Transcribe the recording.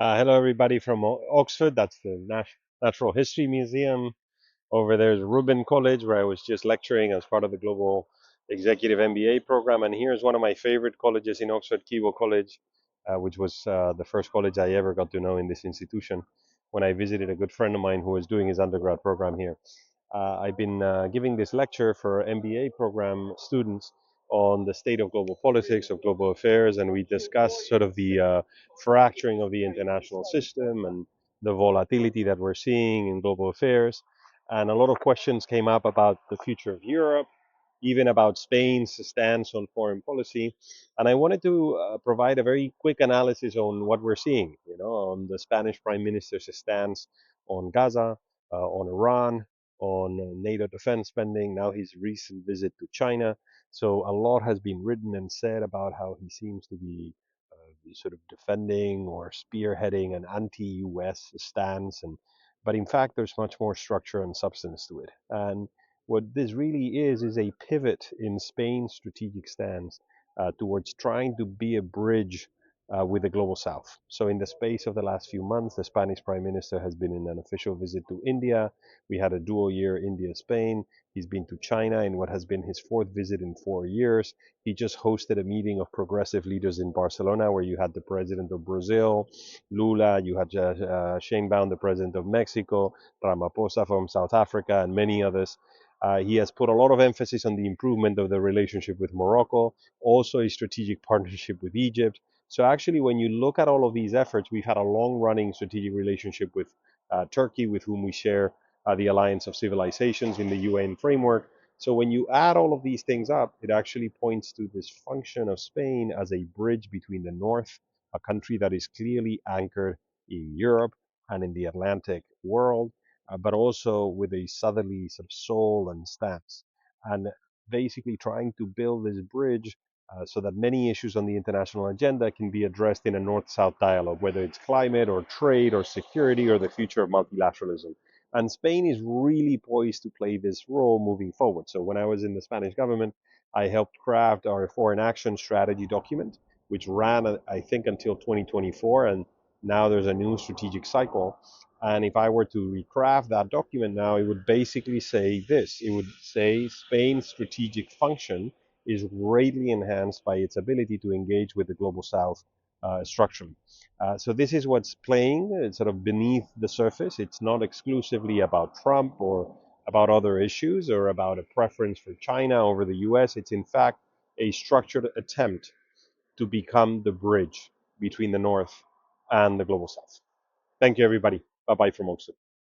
Hello, everybody from Oxford. That's the Natural History Museum. Over there's Reuben College, where I was just lecturing as part of the Global Executive MBA program. And here's one of my favorite colleges in Oxford, Keble College, which was the first college I ever got to know in this institution when I visited a good friend of mine who was doing his undergrad program here. I've been giving this lecture for MBA program students on the state of global politics, of global affairs, and we discussed sort of the fracturing of the international system and the volatility that we're seeing in global affairs. And a lot of questions came up about the future of Europe, even about Spain's stance on foreign policy. And I wanted to provide a very quick analysis on what we're seeing, on the Spanish Prime Minister's stance on Gaza, on Iran, on NATO defense spending, now his recent visit to China. So a lot has been written and said about how he seems to be sort of defending or spearheading an anti-US stance, but in fact, there's much more structure and substance to it. And what this really is a pivot in Spain's strategic stance towards trying to be a bridge with the global south. So, in the space of the last few months, the Spanish prime minister has been in an official visit to India. We had a dual year India Spain. He's been to China in what has been his fourth visit in 4 years. He just hosted a meeting of progressive leaders in Barcelona where you had the president of Brazil, Lula, you had Sheinbaum, the president of Mexico, Ramaphosa from South Africa, and many others. He has put a lot of emphasis on the improvement of the relationship with Morocco, also a strategic partnership with Egypt. So, actually, when you look at all of these efforts, we've had a long running strategic relationship with Turkey, with whom we share the Alliance of Civilizations in the UN framework. So, when you add all of these things up, it actually points to this function of Spain as a bridge between the North, a country that is clearly anchored in Europe and in the Atlantic world, but also with a southerly sort of soul and stance, and basically trying to build this bridge so that many issues on the international agenda can be addressed in a north-south dialogue, whether it's climate or trade or security or the future of multilateralism. And Spain is really poised to play this role moving forward. So when I was in the Spanish government, I helped craft our foreign action strategy document, which ran, I think, until 2024. And now there's a new strategic cycle. And if I were to recraft that document now, it would basically say this. It would say Spain's strategic function is greatly enhanced by its ability to engage with the global south structurally. So this is what's playing sort of beneath the surface. It's not exclusively about Trump or about other issues or about a preference for China over the US. It's in fact a structured attempt to become the bridge between the North and the global South. Thank you, everybody. Bye bye from Oxford.